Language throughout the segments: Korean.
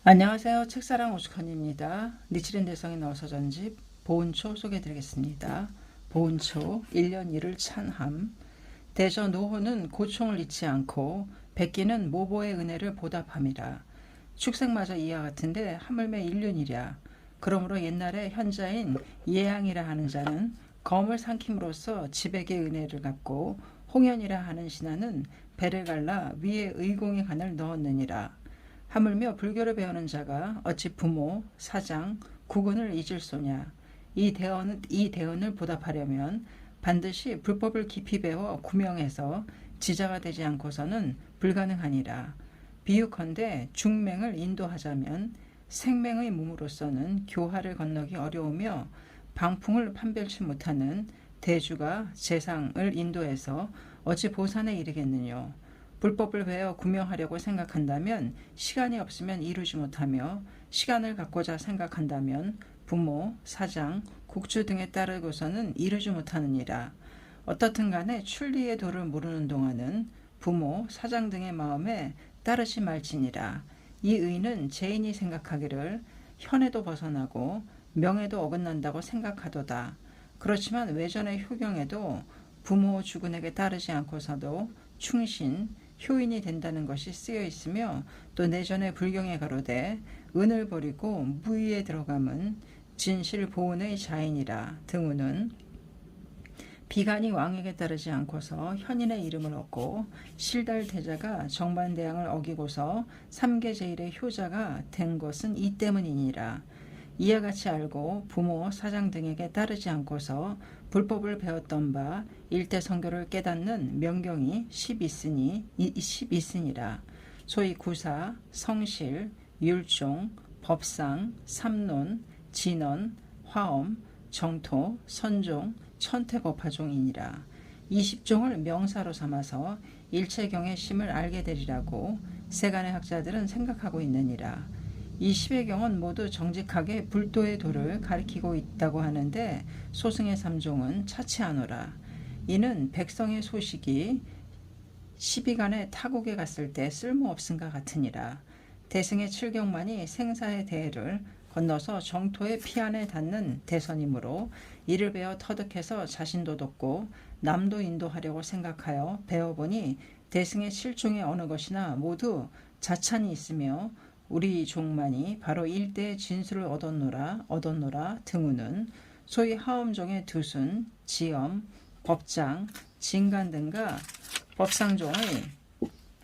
안녕하세요. 책사랑 오죽헌입니다. 니치린 대성에 넣어서 전집 보은초 소개해드리겠습니다. 보은초 1년 1을 찬함. 대저 노호는 고총을 잃지 않고 백기는 모보의 은혜를 보답함이라. 축생마저 이와 같은데 하물며 인륜이랴. 그러므로 옛날에 현자인 예양이라 하는 자는 검을 삼킴으로써 지백의 은혜를 갚고 홍연이라 하는 신하는 배를 갈라 위에 의공의 간을 넣었느니라. 하물며 불교를 배우는 자가 어찌 부모, 사장, 국은을 잊을 소냐. 이 대언을 보답하려면 반드시 불법을 깊이 배워 구명해서 지자가 되지 않고서는 불가능하니라. 비유컨대 중맹을 인도하자면 생맹의 몸으로서는 교화를 건너기 어려우며 방풍을 판별치 못하는 대주가 재상을 인도해서 어찌 보산에 이르겠느뇨. 불법을 배워 구명하려고 생각한다면 시간이 없으면 이루지 못하며 시간을 갖고자 생각한다면 부모, 사장, 국주 등에 따르고서는 이루지 못하느니라. 어떻든 간에 출리의 도를 모르는 동안은 부모, 사장 등의 마음에 따르지 말지니라. 이 의는 죄인이 생각하기를 현에도 벗어나고 명에도 어긋난다고 생각하도다. 그렇지만 외전의 효경에도 부모, 주군에게 따르지 않고서도 충신, 효인이 된다는 것이 쓰여 있으며 또 내전의 불경에 가로되 은을 버리고 무의에 들어감은 진실 보은의 자인이라. 등우는 비간이 왕에게 따르지 않고서 현인의 이름을 얻고 실달 대자가 정반대항을 어기고서 삼계제일의 효자가 된 것은 이 때문이니라. 이와 같이 알고 부모, 사장 등에게 따르지 않고서 불법을 배웠던 바 일대 성교를 깨닫는 명경이 10있으니라. 소위 구사, 성실, 율종, 법상, 삼론, 진언, 화엄, 정토, 선종, 천태법화종이니라. 20종을 명사로 삼아서 일체경의 심을 알게 되리라고 세간의 학자들은 생각하고 있느니라. 이 10의 경은 모두 정직하게 불도의 도를 가리키고 있다고 하는데 소승의 3종은 차치하노라. 이는 백성의 소식이 12간의 타국에 갔을 때 쓸모없음과 같으니라. 대승의 7경만이 생사의 대해를 건너서 정토의 피안에 닿는 대선이므로 이를 배워 터득해서 자신도 돕고 남도 인도하려고 생각하여 배워보니 대승의 7종의 어느 것이나 모두 자찬이 있으며 우리 종만이 바로 일대의 진수를 얻었노라. 등우는 소위 하엄종의 두순, 지엄, 법장, 진간 등과 법상종의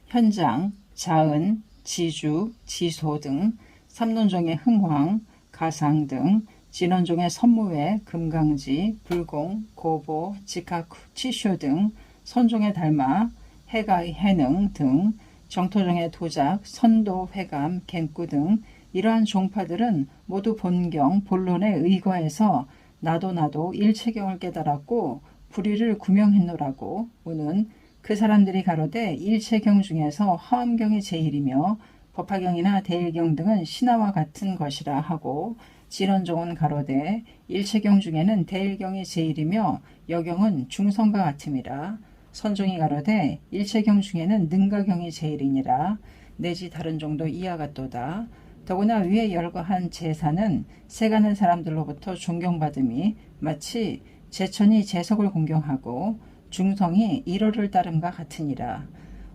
현장, 자은, 지주, 지소 등 삼론종의 흥황, 가상 등 진원종의 선무회, 금강지, 불공, 고보, 직학, 치쇼 등 선종의 달마, 해가의 해능 등 정토종의 도작, 선도, 회감, 갱구 등 이러한 종파들은 모두 본경, 본론에 의거해서 나도 일체경을 깨달았고 불의를 구명했노라고. 우는 그 사람들이 가로되 일체경 중에서 화엄경이 제일이며 법화경이나 대일경 등은 신화와 같은 것이라 하고, 진원종은 가로되 일체경 중에는 대일경이 제일이며 여경은 중성과 같음이라. 선종이 가로되 일체경 중에는 능가경이 제일이니라. 내지 다른 종도 이와 같도다. 더구나 위에 열거한 제사는 세가는 사람들로부터 존경받음이 마치 제천이 제석을 공경하고 중성이 1호를 따름과 같으니라.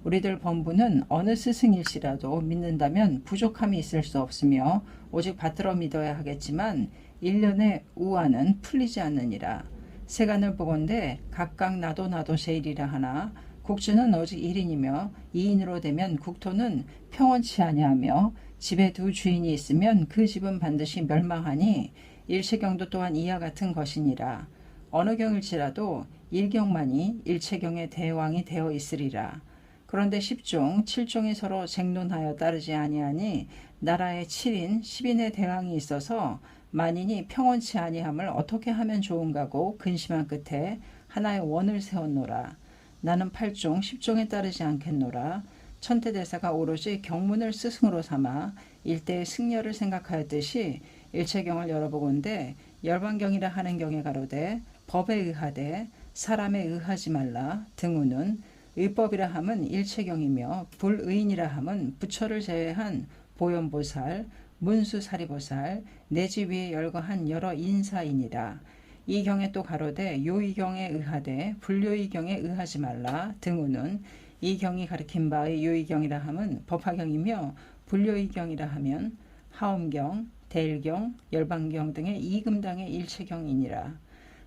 우리들 범부는 어느 스승일시라도 믿는다면 부족함이 있을 수 없으며 오직 받들어 믿어야 하겠지만 1년의 우화는 풀리지 않느니라. 세간을 보건대 각각 나도 제일이라 하나 국주는 오직 1인이며 2인으로 되면 국토는 평온치 아니하며 집에 두 주인이 있으면 그 집은 반드시 멸망하니 일체경도 또한 이와 같은 것이니라. 어느 경일지라도 일경만이 일체경의 대왕이 되어 있으리라. 그런데 10종, 7종이 서로 쟁론하여 따르지 아니하니 나라에 7인, 10인의 대왕이 있어서 만인이 평온치 아니함을 어떻게 하면 좋은가고 근심한 끝에 하나의 원을 세웠노라. 나는 8종, 10종에 따르지 않겠노라. 천태대사가 오로지 경문을 스승으로 삼아 일대의 승려를 생각하였듯이 일체경을 열어보건대 열반경이라 하는 경에 가로되 법에 의하되 사람에 의하지 말라. 등우는 의법이라 함은 일체경이며 불의인이라 함은 부처를 제외한 보현보살, 문수사리보살, 내지 위에 열거한 여러 인사이니라. 이 경에 또 가로되 요이경에 의하되 불요이경에 의하지 말라 등우는 이 경이 가리킨 바의 요이경이라 함은 법화경이며 불요이경이라 하면 하엄경, 대일경, 열반경 등의 이금당의 일체경이니라.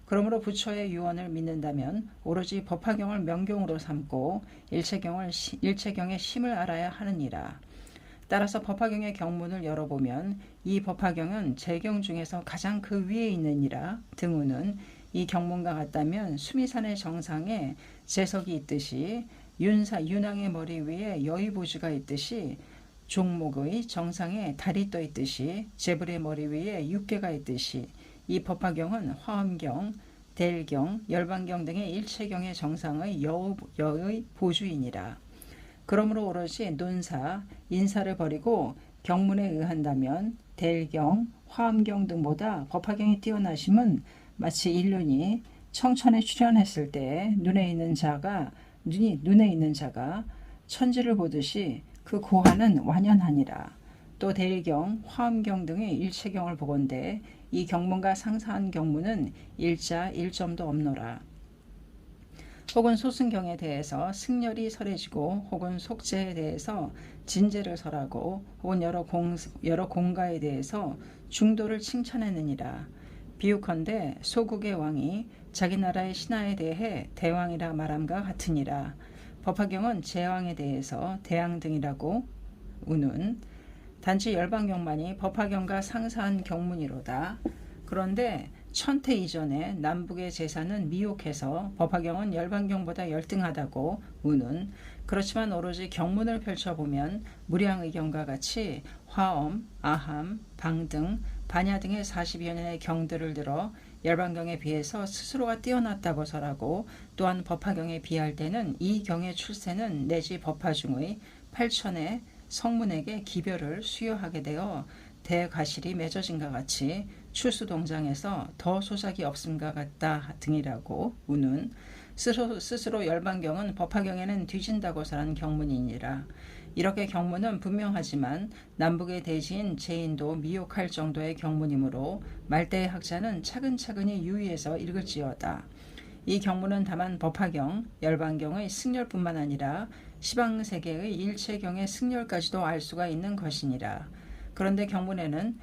그러므로 부처의 유언을 믿는다면 오로지 법화경을 명경으로 삼고 일체경의 심을 알아야 하느니라. 따라서 법화경의 경문을 열어보면 이 법화경은 제경 중에서 가장 그 위에 있느니라. 등우는 이 경문과 같다면 수미산의 정상에 제석이 있듯이 윤왕의 머리 위에 여의보주가 있듯이 종목의 정상에 달이 떠 있듯이 제불의 머리 위에 육계가 있듯이 이 법화경은 화엄경, 대일경, 열반경 등의 일체경의 정상의 여의 보주이니라. 그러므로 오로지 논사, 인사를 버리고 경문에 의한다면 대일경, 화엄경 등보다 법화경이 뛰어나심은 마치 인륜이 청천에 출현했을 때 눈에 있는 자가 천지를 보듯이 그 고하는 완연하니라. 또 대일경, 화엄경 등의 일체경을 보건대 이 경문과 상사한 경문은 일자 일점도 없노라. 혹은 소승경에 대해서 승렬이 설해지고 혹은 속죄에 대해서 진제를 설하고 혹은 여러 공가에 대해서 중도를 칭찬했느니라. 비유컨대 소국의 왕이 자기 나라의 신하에 대해 대왕이라 말함과 같으니라. 법화경은 제왕에 대해서 대왕 등이라고 우는 단지 열반경만이 법화경과 상사한 경문이로다. 그런데 천태 이전에 남북의 제사는 미혹해서 법화경은 열반경보다 열등하다고 우는 그렇지만 오로지 경문을 펼쳐보면 무량의경과 같이 화엄, 아함, 방등, 반야 등의 40여 년의 경들을 들어 열반경에 비해서 스스로가 뛰어났다고 설하고 또한 법화경에 비할 때는 이 경의 출세는 내지 법화 중의 8천의 성문에게 기별을 수여하게 되어 대과실이 맺어진과 같이 출수동장에서 더 소작이 없음과 같다 등이라고 우는 스스로 열반경은 법화경에는 뒤진다고 설한 경문이니라. 이렇게 경문은 분명하지만 남북의 대지인 제인도 미혹할 정도의 경문이므로 말대의 학자는 차근차근히 유의해서 읽을지어다. 이 경문은 다만 법화경, 열반경의 승렬뿐만 아니라 시방세계의 일체경의 승렬까지도 알 수가 있는 것이니라. 그런데 경문에는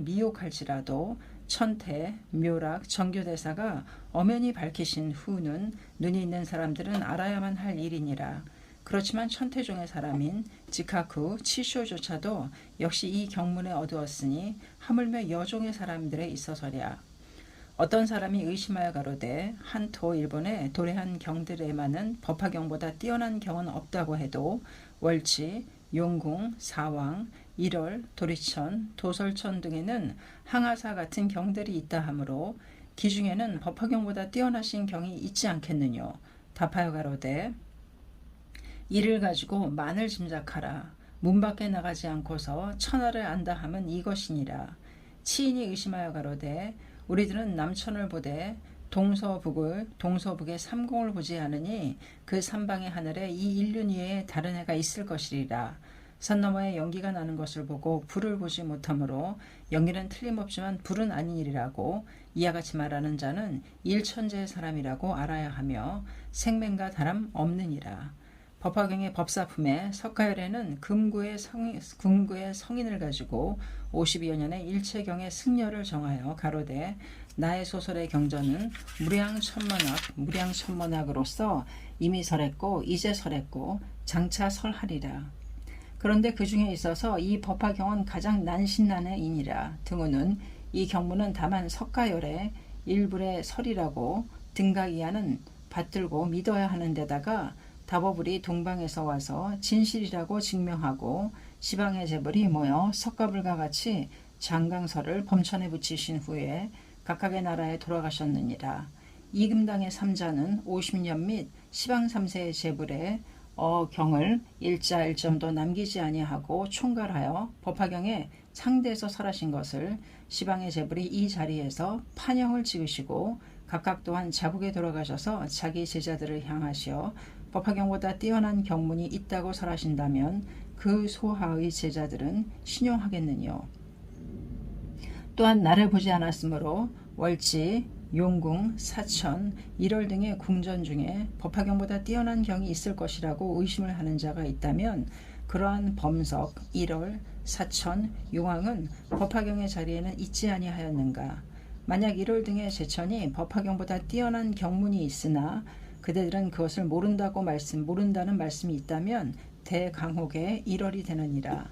미혹할지라도 천태, 묘락, 정교대사가 엄연히 밝히신 후는 눈이 있는 사람들은 알아야만 할 일이니라. 그렇지만 천태종의 사람인 직하쿠, 치쇼조차도 역시 이 경문에 어두웠으니 하물며 여종의 사람들에 있어서랴. 어떤 사람이 의심하여 가로되 한토 일본의 도래한 경들에만은 법화경보다 뛰어난 경은 없다고 해도 월치, 용궁, 사왕, 일월, 도리천, 도설천 등에는 항아사 같은 경들이 있다 하므로 기중에는 법화경보다 뛰어나신 경이 있지 않겠느뇨. 답하여 가로되 이를 가지고 만을 짐작하라. 문 밖에 나가지 않고서 천하를 안다 함은 이것이니라. 치인이 의심하여 가로되 우리들은 남천을 보되 동서북의 삼공을 보지 않으니 그 삼방의 하늘에 이 인륜 위에 다른 해가 있을 것이리라. 산 너머에 연기가 나는 것을 보고 불을 보지 못하므로 연기는 틀림없지만 불은 아니니라고 이와 같이 말하는 자는 일천재의 사람이라고 알아야 하며 생맹과 다름 없느니라. 법화경의 법사품에 석가열에는 금구의 성인을 가지고 52여 년의 일체경의 승려를 정하여 가로되 나의 소설의 경전은 무량천문학으로서 이미 설했고 이제 설했고 장차 설하리라. 그런데 그 중에 있어서 이 법화경은 가장 난신난해이니라. 등호는 이 경문은 다만 석가열의 일불의 설이라고 등각이하는 받들고 믿어야 하는 데다가 다보불이 동방에서 와서 진실이라고 증명하고 시방의 재벌이 모여 석가불과 같이 장강설을 범천에 붙이신 후에 각각의 나라에 돌아가셨느니라. 이금당의 삼자는 50년 및 시방 3세의 재불에 경을 일자 일점도 남기지 아니하고 총괄하여 법화경에 창대에서 설하신 것을 시방의 재불이 이 자리에서 판형을 찍으시고 각각 또한 자국에 돌아가셔서 자기 제자들을 향하시어 법화경보다 뛰어난 경문이 있다고 설하신다면 그 소하의 제자들은 신용하겠느뇨. 또한 나를 보지 않았으므로 월지, 용궁, 사천, 일월 등의 궁전 중에 법화경보다 뛰어난 경이 있을 것이라고 의심을 하는 자가 있다면 그러한 범석, 일월, 사천, 용왕은 법화경의 자리에는 있지 아니하였는가. 만약 일월 등의 제천이 법화경보다 뛰어난 경문이 있으나 그대들은 그것을 모른다는 말씀이 있다면 대강혹의 일월이 되느니라.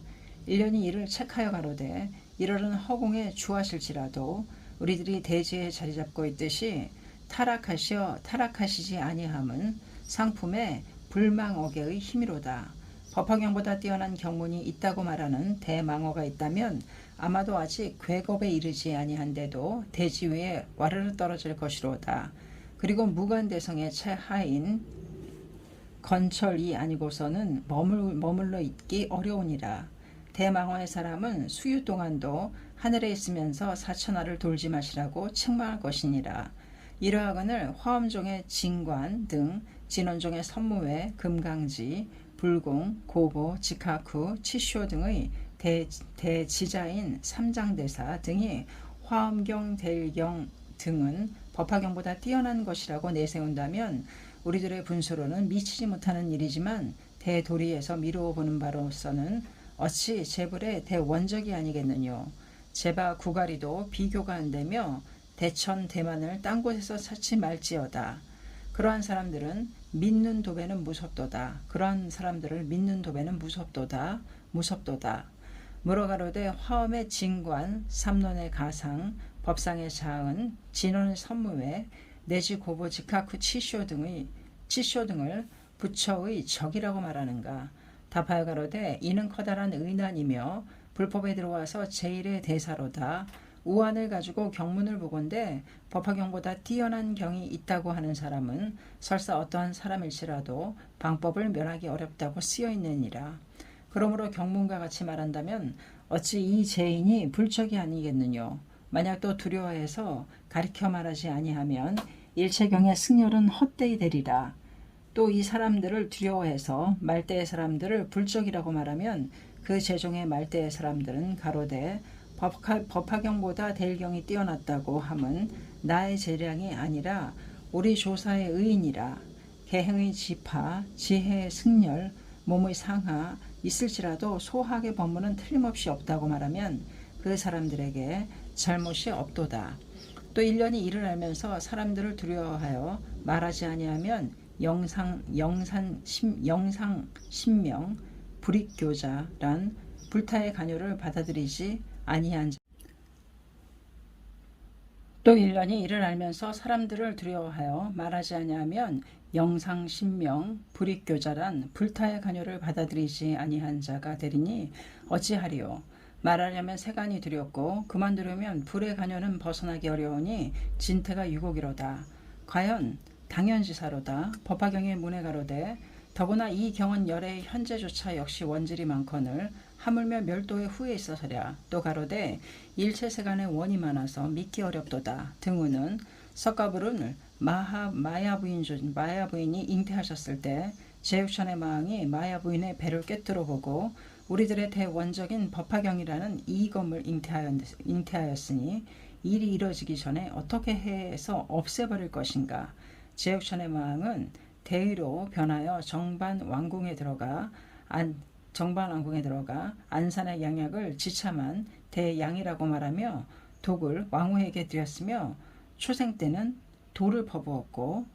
1년이 이를 책하여 가로되 일월은 허공에 주하실지라도 우리들이 대지에 자리 잡고 있듯이 타락하시지 아니함은 상품의 불망어계의 힘이로다. 법화경보다 뛰어난 경문이 있다고 말하는 대망어가 있다면 아마도 아직 괴겁에 이르지 아니한데도 대지 위에 와르르 떨어질 것이로다. 그리고 무관대성의 최하인 건철이 아니고서는 머물러 있기 어려우니라. 대망원의 사람은 수유 동안도 하늘에 있으면서 사천하를 돌지 마시라고 책망할 것이니라. 이러하거늘 화엄종의 진관 등 진원종의 선무회, 금강지, 불공, 고보, 직하쿠, 치쇼 등의 대지자인 삼장대사 등이 화엄경, 대일경 등은 법화경보다 뛰어난 것이라고 내세운다면 우리들의 분수로는 미치지 못하는 일이지만 대도리에서 미루어 보는 바로서는 어찌 제불의 대원적이 아니겠느뇨. 제바 구가리도 비교가 안되며 대천 대만을 딴 곳에서 찾지 말지어다. 그러한 사람들을 믿는 도배는 무섭도다. 무섭도다. 물어가로되 화엄의 진관, 삼론의 가상, 법상의 자은, 진원의 선무회, 내지 고보 직하쿠 치쇼 등을 부처의 적이라고 말하는가. 답하여 가로되 이는 커다란 의난이며 불법에 들어와서 제1의 대사로다. 우한을 가지고 경문을 보건대 법화경보다 뛰어난 경이 있다고 하는 사람은 설사 어떠한 사람일지라도 방법을 면하기 어렵다고 쓰여있느니라. 그러므로 경문과 같이 말한다면 어찌 이 죄인이 불적이 아니겠느뇨. 만약 또 두려워해서 가리켜 말하지 아니하면 일체경의 승열은 헛되이 되리라. 또 이 사람들을 두려워해서 말대의 사람들을 불적이라고 말하면 그 제종의 말대의 사람들은 가로되 법화경보다 대일경이 뛰어났다고 함은 나의 재량이 아니라 우리 조사의 의인이라. 개행의 지파, 지혜의 승열, 몸의 상하 있을지라도 소학의 법문은 틀림없이 없다고 말하면 그 사람들에게 잘못이 없도다. 또 1년이 이를 알면서 사람들을 두려워하여 말하지 아니하면 영상 신명 불익교자란 불타의 간요를 받아들이지 아니한 자. 또 1년이 이를 알면서 사람들을 두려워하여 말하지 아니하면 영상 신명 불익교자란 불타의 간요를 받아들이지 아니한 자가 되리니 어찌하리요. 말하려면 세간이 두렵고 그만두려면 불의 간요는 벗어나기 어려우니 진태가 유곡이로다. 과연 당연지사로다. 법화경의 문에 가로되 더구나 이 경은 열의 현재조차 역시 원질이 많거늘 하물며 멸도의 후에 있어서랴. 또 가로되 일체세간의 원이 많아서 믿기 어렵도다. 등우는 석가불은 마야부인이 잉태하셨을 때 제육천의 마왕이 마야부인의 배를 꿰뚫어 보고 우리들의 대원적인 법화경이라는 이검을 잉태하였으니 일이 이뤄지기 전에 어떻게 해서 없애버릴 것인가. 제육천의 마왕은 대의로 변하여 정반왕궁에 들어가 안산의 양약을 지참한 대양이라고 말하며 독을 왕후에게 드렸으며 초생 때는 돌을 퍼부었고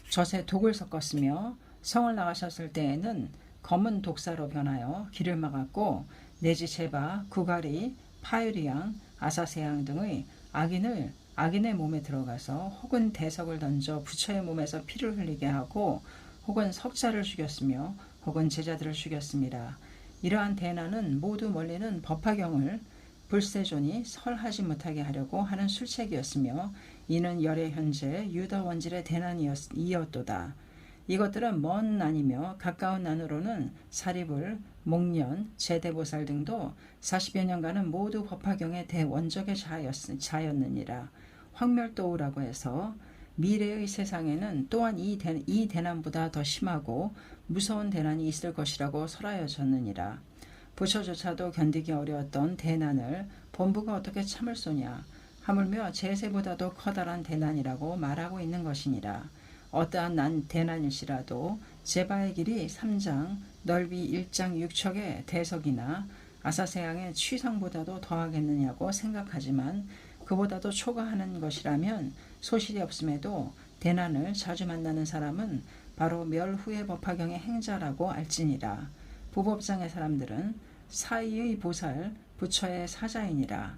젖에 독을 섞었으며 성을 나가셨을 때에는 검은 독사로 변하여 길을 막았고 내지 제바, 구가리, 파유리양, 아사세양 등의 악인의 몸에 들어가서 혹은 대석을 던져 부처의 몸에서 피를 흘리게 하고 혹은 석자를 죽였으며 혹은 제자들을 죽였습니다. 이러한 대난은 모두 멀리는 법화경을 불세존이 설하지 못하게 하려고 하는 술책이었으며 이는 열의 현재 유다 원질의 대난이었도다. 이것들은 먼 난이며 가까운 난으로는 사리불, 목련, 제대보살 등도 40여 년간은 모두 법화경의 대원적의 자였느니라. 황멸도우라고 해서 미래의 세상에는 또한 이 대난보다 더 심하고 무서운 대난이 있을 것이라고 설하여졌느니라. 부처조차도 견디기 어려웠던 대난을 범부가 어떻게 참을 소냐. 하물며 제세보다도 커다란 대난이라고 말하고 있는 것이니라. 어떠한 대난일지라도 제바의 길이 3장 넓이 1장 6척의 대석이나 아사세양의 취상보다도 더하겠느냐고 생각하지만 그보다도 초과하는 것이라면 소실이 없음에도 대난을 자주 만나는 사람은 바로 멸후의 법화경의 행자라고 알지니라. 부법상의 사람들은 사이의 보살 부처의 사자이니라.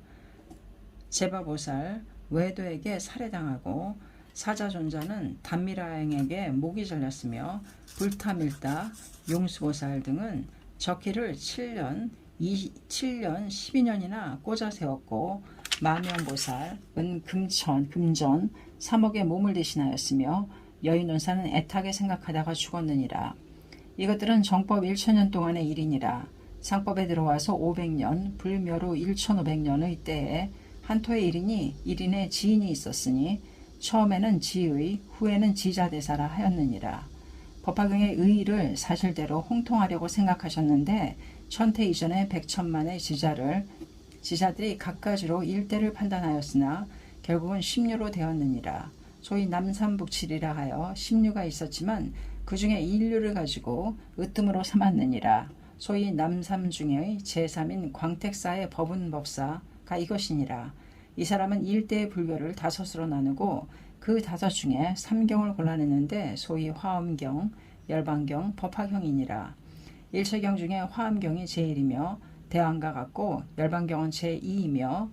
제바보살 외도에게 살해당하고 사자존자는 단미라행에게 목이 잘렸으며 불타밀다 용수보살 등은 적기를 7년 12년이나 꽂아 세웠고 마명보살은 금전 3억의 몸을 대신하였으며 여인원사는 애타게 생각하다가 죽었느니라. 이것들은 정법 1천년 동안의 일이니라. 상법에 들어와서 500년 불멸후 1500년의 때에 한토의 1인의 지인이 있었으니 처음에는 지의 후에는 지자대사라 하였느니라. 법화경의 의의를 사실대로 홍통하려고 생각하셨는데 천태 이전에 100천만의 지자들이 각가지로 일대를 판단하였으나 결국은 십류로 되었느니라. 소위 남삼북칠이라 하여 십류가 있었지만 그 중에 인류를 가지고 으뜸으로 삼았느니라. 소위 남삼 중의 제3인 광택사의 법운법사가 이것이니라. 이 사람은 일대의 불교를 5으로 나누고 그 5 중에 3경을 골라냈는데 소위 화엄경, 열반경, 법화경이니라. 일체경 중에 화엄경이 제1이며 대왕과 같고 열반경은 제2이며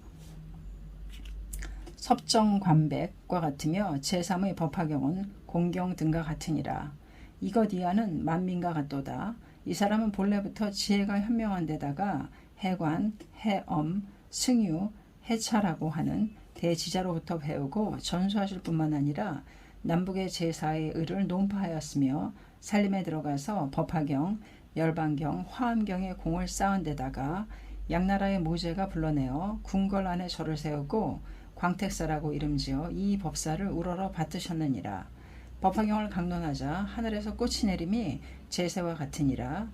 섭정관백과 같으며 제3의 법화경은 공경 등과 같으니라. 이것 이하는 만민과 같도다. 이 사람은 본래부터 지혜가 현명한 데다가 해관, 해엄, 승유, 해차라고 하는 대지자로부터 배우고 전수하실 뿐만 아니라 남북의 제사의 의를 논파하였으며 살림에 들어가서 법화경, 열반경, 화엄경의 공을 쌓은 데다가 양나라의 모제가 불러내어 궁궐 안에 절을 세우고 광택사라고 이름지어 이 법사를 우러러 받드셨느니라. 법화경을 강론하자 하늘에서 꽃이 내림이 제세와 같으니라.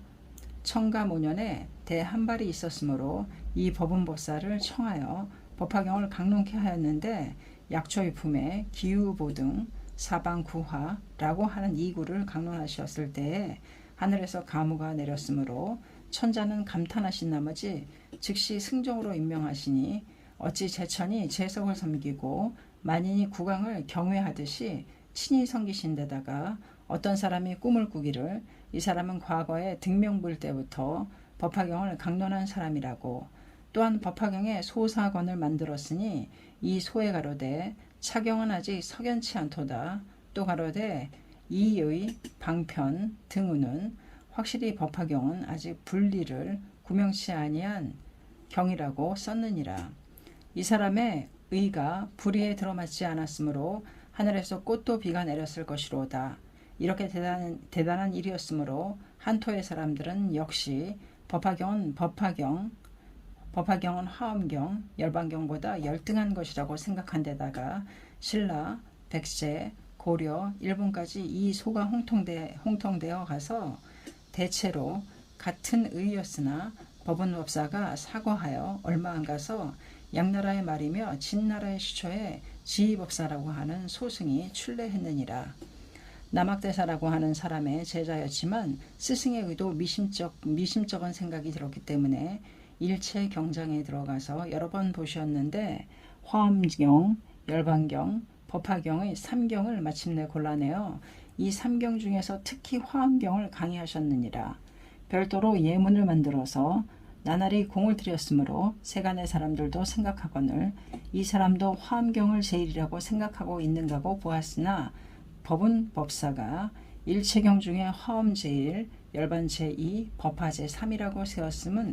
청가모년에 대한발이 있었으므로 이 법운법사를 청하여 법화경을 강론케 하였는데 약초유품에 기우보등 사방구화라고 하는 이구를 강론하셨을 때에 하늘에서 가무가 내렸으므로 천자는 감탄하신 나머지 즉시 승정으로 임명하시니 어찌 제천이 제석을 섬기고 만인이 국왕을 경외하듯이 친히 섬기신 데다가 어떤 사람이 꿈을 꾸기를 이 사람은 과거에 등명부일 때부터 법화경을 강론한 사람이라고. 또한 법화경에 소사권을 만들었으니 이 소에 가로되 차경은 아직 석연치 않도다. 또 가로되 이의 방편 등우는 확실히 법화경은 아직 분리를 구명치 아니한 경이라고 썼느니라. 이 사람의 의가 불의에 들어맞지 않았으므로 하늘에서 꽃도 비가 내렸을 것이로다. 이렇게 대단한 일이었으므로 한토의 사람들은 역시 법화경은 화엄경, 열반경보다 열등한 것이라고 생각한 데다가 신라, 백제, 고려, 일본까지 이 소가 홍통되어 가서 대체로 같은 의였으나 법운법사가 사과하여 얼마 안 가서 양나라의 말이며 진나라의 시초에 지휘법사라고 하는 소승이 출래했느니라. 남학대사라고 하는 사람의 제자였지만 스승의 의도 미심쩍은 생각이 들었기 때문에 일체 경장에 들어가서 여러 번 보셨는데 화엄경, 열반경, 법화경의 3경을 마침내 골라내어 이 3경 중에서 특히 화엄경을 강의하셨느니라. 별도로 예문을 만들어서 나날이 공을 들였으므로 세간의 사람들도 생각하거늘 이 사람도 화엄경을 제일이라고 생각하고 있는가고 보았으나 법은 법사가 일체경 중에 화엄 제1, 열반 제2, 법화 제3이라고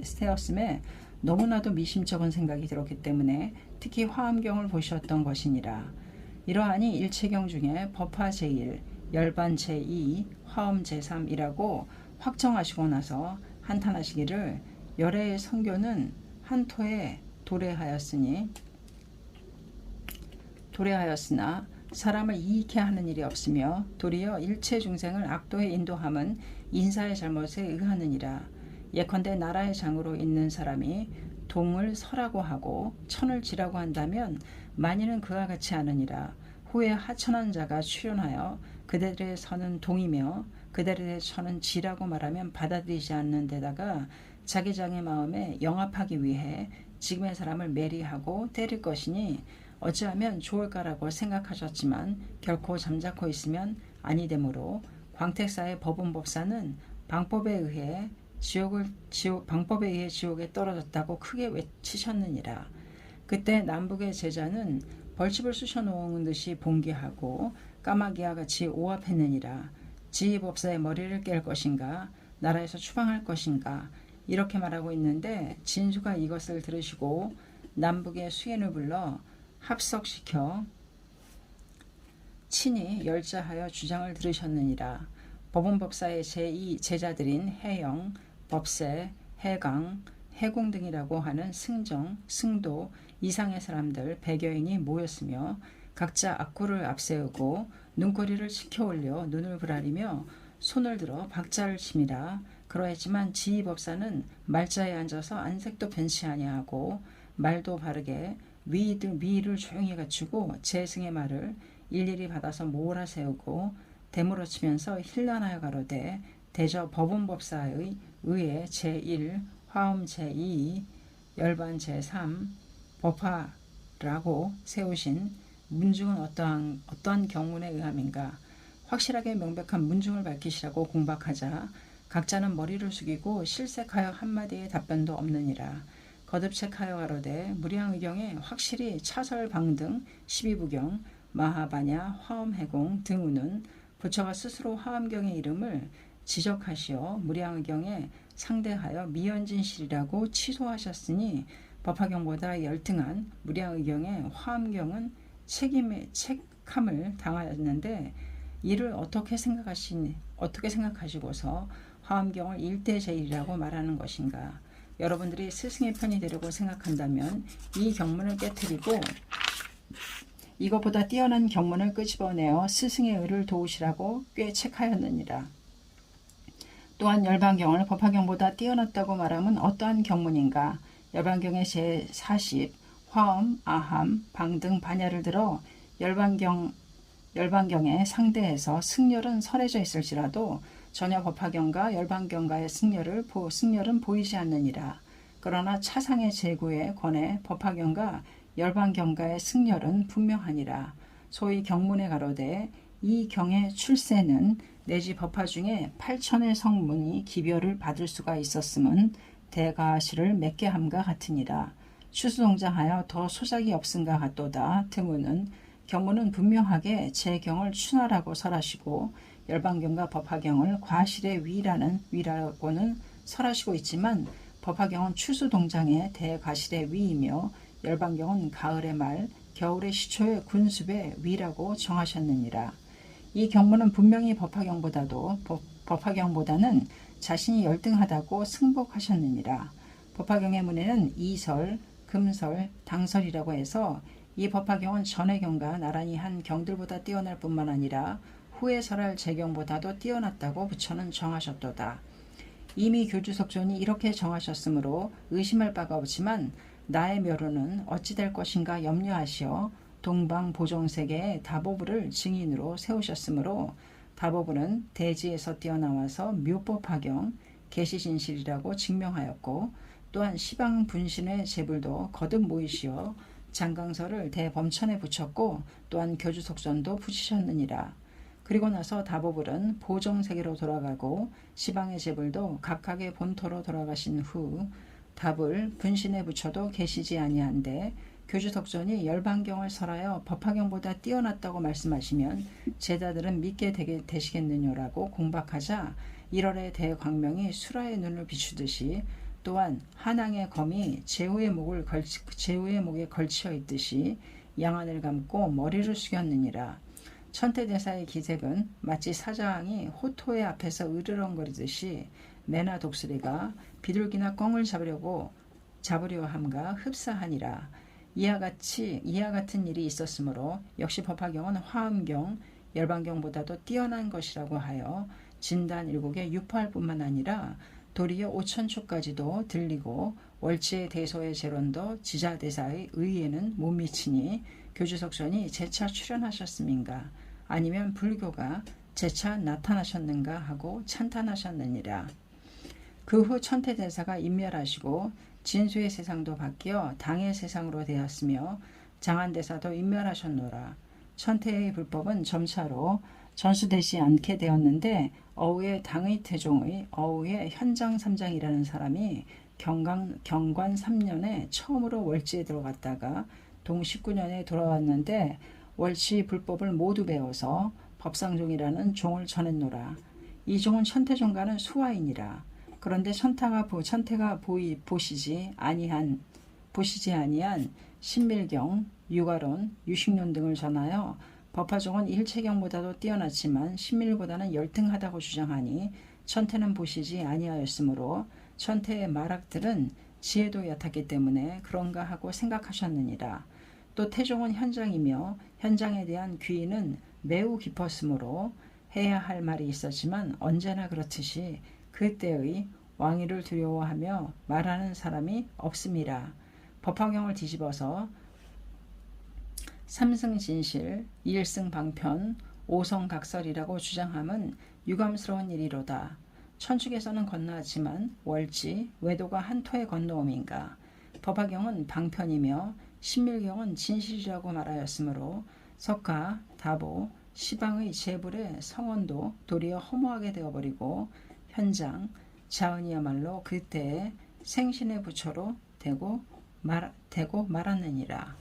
세웠음에 너무나도 미심쩍은 생각이 들었기 때문에 특히 화엄경을 보셨던 것이니라. 이러하니 일체경 중에 법화 제1, 열반 제2, 화엄 제3이라고 확정하시고 나서 한탄하시기를 열애의 선교는 한토에 도래하였으나 사람을 이익해 하는 일이 없으며 도리어 일체 중생을 악도에 인도함은 인사의 잘못에 의하느니라. 예컨대 나라의 장으로 있는 사람이 동을 서라고 하고 천을 지라고 한다면 만인은 그와 같이 하느니라. 후에 하천한 자가 출현하여 그들의 선은 동이며 그들의 천은 지라고 말하면 받아들이지 않는 데다가 자기 장의 마음에 영합하기 위해 지금의 사람을 매리하고 때릴 것이니 어찌하면 좋을까라고 생각하셨지만 결코 잠자코 있으면 아니 되므로 광택사의 법운법사는 방법에 의해 지옥에 떨어졌다고 크게 외치셨느니라. 그때 남북의 제자는 벌집을 쑤셔놓은 듯이 봉기하고 까마귀와 같이 오합했느니라. 지휘법사의 머리를 깰 것인가, 나라에서 추방할 것인가, 이렇게 말하고 있는데 진수가 이것을 들으시고 남북의 수행을 불러 합석시켜 친히 열자하여 주장을 들으셨느니라. 법원법사의 제2 제자들인 해영, 법세, 해강, 해공 등이라고 하는 승정, 승도 이상의 사람들 100여인이 모였으며 각자 악구를 앞세우고 눈꼬리를 치켜 올려 눈을 부라리며 손을 들어 박자를 치미라. 그러했지만 지휘법사는 말자에 앉아서 안색도 변치 아니하고 말도 바르게 위를 조용히 갖추고 재승의 말을 일일이 받아서 몰아세우고 대물어 치면서 힐난하여 가로되 대저 법운법사의 의에 제1, 화엄 제2, 열반 제3, 법화라고 세우신 문중은 어떠한 경문에 의함인가. 확실하게 명백한 문중을 밝히시라고 공박하자 각자는 머리를 숙이고 실색하여 한마디의 답변도 없느니라. 거듭책하여 가로되 무량의경에 확실히 차설 방등 12부경 마하바냐 화엄해공 등우는 부처가 스스로 화엄경의 이름을 지적하시어 무량의경에 상대하여 미연진실이라고 취소하셨으니 법화경보다 열등한 무량의경의 화엄경은 책함을 당하였는데 이를 어떻게 생각하시고서 화엄경을 일대제일이라고 말하는 것인가. 여러분들이 스승의 편이 되려고 생각한다면 이 경문을 깨트리고 이것보다 뛰어난 경문을 끄집어내어 스승의 의를 도우시라고 꾀책하였느니라. 또한 열반경을 법화경보다 뛰어났다고 말하면 어떠한 경문인가. 열반경의 제40 화엄, 아함, 방등, 반야를 들어 열반경에 상대해서 승열은 설해져 있을지라도 전혀 법화경과 열반경과의 승열은 보이지 않느니라. 그러나 차상의 제구에 권해 법화경과 열반경과의 승열은 분명하니라. 소위 경문에 가로되 이 경의 출세는 내지 법화 중에 8천의 성문이 기별을 받을 수가 있었음은 대가시를 맺게 함과 같으니라. 추수동장하여 더 소작이 없음과 같도다. 드무는 경문은 분명하게 제경을 춘하라고 설하시고 열반경과 법화경을 과실의 위라고는 설하시고 있지만 법화경은 추수동장의 대과실의 위이며 열반경은 가을의 말, 겨울의 시초의 군습의 위라고 정하셨느니라. 이 경문은 분명히 법화경보다는 자신이 열등하다고 승복하셨느니라. 법화경의 문에는 이설, 금설, 당설이라고 해서 이 법화경은 전의 경과 나란히 한 경들보다 뛰어날 뿐만 아니라 후에 설할 제경보다도 뛰어났다고 부처는 정하셨도다. 이미 교주석존이 이렇게 정하셨으므로 의심할 바가 없지만 나의 묘로는 어찌 될 것인가 염려하시어 동방 보정세계의 다보부를 증인으로 세우셨으므로 다보부는 대지에서 뛰어나와서 묘법화경, 계시진실이라고 증명하였고 또한 시방 분신의 제불도 거듭 모이시어 장강설을 대범천에 붙였고 또한 교주석전도 붙이셨느니라. 그리고 나서 다보불은 보정세계로 돌아가고 시방의 제불도 각각의 본토로 돌아가신 후 답을 분신에 붙여도 계시지 아니한데 교주석전이 열반경을 설하여 법화경보다 뛰어났다고 말씀하시면 제자들은 믿게 되시겠느냐라고 공박하자 1월의 대광명이 수라의 눈을 비추듯이 또한 한왕의 검이 제후의 목에 걸쳐 있듯이 양안을 감고 머리를 숙였느니라. 천태대사의 기색은 마치 사자왕이 호토의 앞에서 으르렁거리듯이 매나 독수리가 비둘기나 꿩을 잡으려 함과 흡사하니라. 이와 같은 일이 있었으므로 역시 법화경은 화엄경, 열반경보다도 뛰어난 것이라고 하여 진단 일국에 유포할 뿐만 아니라 도리어 오천초까지도 들리고 월지의 대소의 재론도 지자대사의 의에는 못 미치니 교주석전이 재차 출연하셨음인가 아니면 불교가 재차 나타나셨는가 하고 찬탄하셨느니라. 그 후 천태대사가 인멸하시고 진수의 세상도 바뀌어 당의 세상으로 되었으며 장안대사도 인멸하셨노라. 천태의 불법은 점차로 전수되지 않게 되었는데 어우의 당의 태종의 어우의 현장 3장이라는 사람이 경관 3년에 처음으로 월지에 들어갔다가 동 19년에 돌아왔는데 월지 불법을 모두 배워서 법상종이라는 종을 전했노라. 이 종은 천태종과는 수화이니라. 그런데 천태가 보시지 아니한 신밀경, 유가론, 유식론 등을 전하여 법화종은 일체경보다도 뛰어났지만 신밀보다는 열등하다고 주장하니 천태는 보시지 아니하였으므로 천태의 말학들은 지혜도 얕았기 때문에 그런가 하고 생각하셨느니라. 또 태종은 현장이며 현장에 대한 귀의는 매우 깊었으므로 해야 할 말이 있었지만 언제나 그렇듯이 그때의 왕위를 두려워하며 말하는 사람이 없음이라. 법화경을 뒤집어서 삼승진실, 일승방편, 오성각설이라고 주장함은 유감스러운 일이로다. 천축에서는 건너왔지만 월지, 외도가 한 토에 건너옴인가. 법화경은 방편이며 신밀경은 진실이라고 말하였으므로 석가, 다보, 시방의 재불의 성원도 도리어 허무하게 되어버리고 현장, 자은이야말로 그때의 생신의 부처로 되고 말았느니라.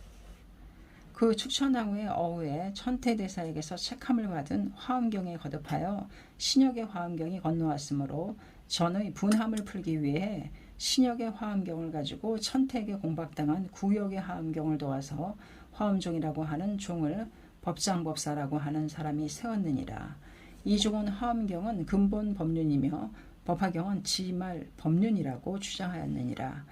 그 축천당 후에 어우에 천태대사에게서 책함을 받은 화엄경에 거듭하여 신역의 화엄경이 건너왔으므로 전의 분함을 풀기 위해 신역의 화엄경을 가지고 천태에게 공박당한 구역의 화엄경을 도와서 화엄종이라고 하는 종을 법장법사라고 하는 사람이 세웠느니라. 이 종은 화엄경은 근본 법륜이며 법화경은 지말 법륜이라고 주장하였느니라.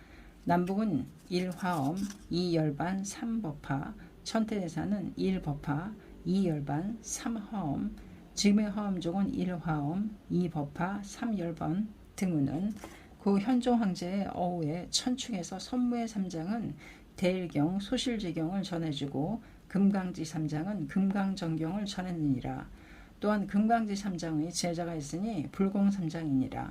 남북은 1화엄, 2열반, 3법화, 천태대사는 1법화, 2열반, 3화엄, 지금의 화엄종은 1화엄, 2법화, 3열반 등은 그 현종 황제의 어우의 천축에서 선무의 3장은 대일경, 소실지경을 전해주고 금강지 3장은 금강정경을 전했느니라. 또한 금강지 3장의 제자가 있으니 불공 3장이니라.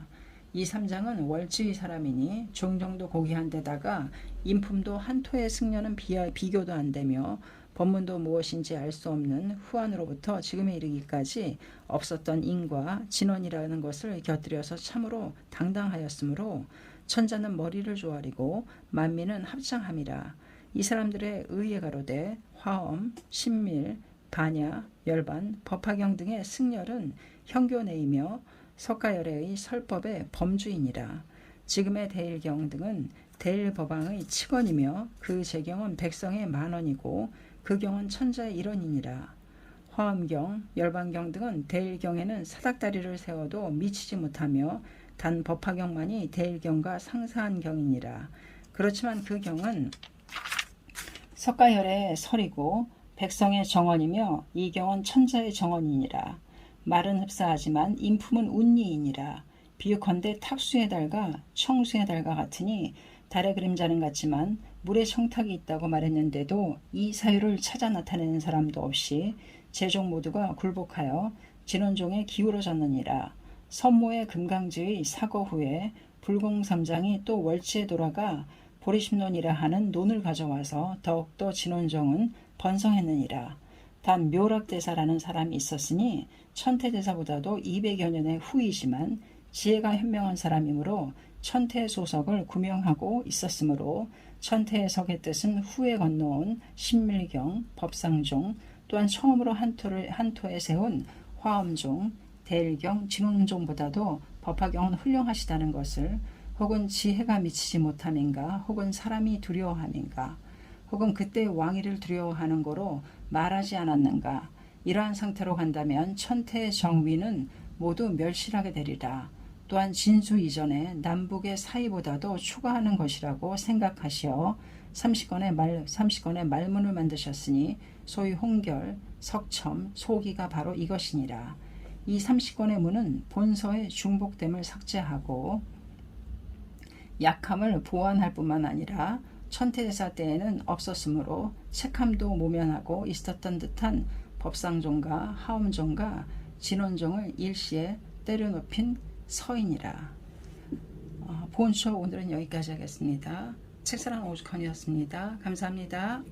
이 3장은 월지의 사람이니 종정도 고귀한 데다가 인품도 한 토의 승려는 비교도 안 되며 법문도 무엇인지 알 수 없는 후한으로부터 지금에 이르기까지 없었던 인과 진원이라는 것을 곁들여서 참으로 당당하였으므로 천자는 머리를 조아리고 만민은 합장함이라. 이 사람들의 의에 가로되 화엄, 신밀, 반야, 열반, 법화경 등의 승렬은 형교내이며 석가열애의 설법의 범주이니라. 지금의 대일경 등은 대일법왕의 칙원이며 그 재경은 백성의 만원이고 그 경은 천자의 일원이니라. 화엄경, 열반경 등은 대일경에는 사닥다리를 세워도 미치지 못하며 단 법화경만이 대일경과 상사한 경이니라. 그렇지만 그 경은 석가열애의 설이고 백성의 정원이며 이 경은 천자의 정원이니라. 말은 흡사하지만 인품은 운리이니라. 비유컨대 탁수의 달과 청수의 달과 같으니 달의 그림자는 같지만 물에 청탁이 있다고 말했는데도 이 사유를 찾아 나타내는 사람도 없이 제종 모두가 굴복하여 진원종에 기울어졌느니라. 선모의 금강지의 사거 후에 불공삼장이 또 월지에 돌아가 보리심론이라 하는 논을 가져와서 더욱더 진원종은 번성했느니라. 단 묘락대사라는 사람이 있었으니 천태대사보다도 200여 년의 후이지만 지혜가 현명한 사람이므로 천태의 소석을 구명하고 있었으므로 천태의 석의 뜻은 후에 건너온 신밀경, 법상종, 또한 처음으로 한 토에 세운 화엄종, 대일경, 진원종보다도 법화경은 훌륭하시다는 것을 혹은 지혜가 미치지 못함인가 혹은 사람이 두려워함인가 혹은 그때 왕위를 두려워하는 거로 말하지 않았는가. 이러한 상태로 간다면 천태의 정위는 모두 멸실하게 되리라. 또한 진수 이전에 남북의 사이보다도 추가하는 것이라고 생각하시어 30권의 말문을 만드셨으니 소위 홍결, 석첨, 소기가 바로 이것이니라. 이 30권의 문은 본서의 중복됨을 삭제하고 약함을 보완할 뿐만 아니라 천태대사 때에는 없었으므로 책함도 모면하고 있었던 듯한 법상종과 하엄종과 진원종을 일시에 때려눕힌 서인이라. 본초 오늘은 여기까지 하겠습니다. 책사랑 오죽헌이었습니다. 감사합니다.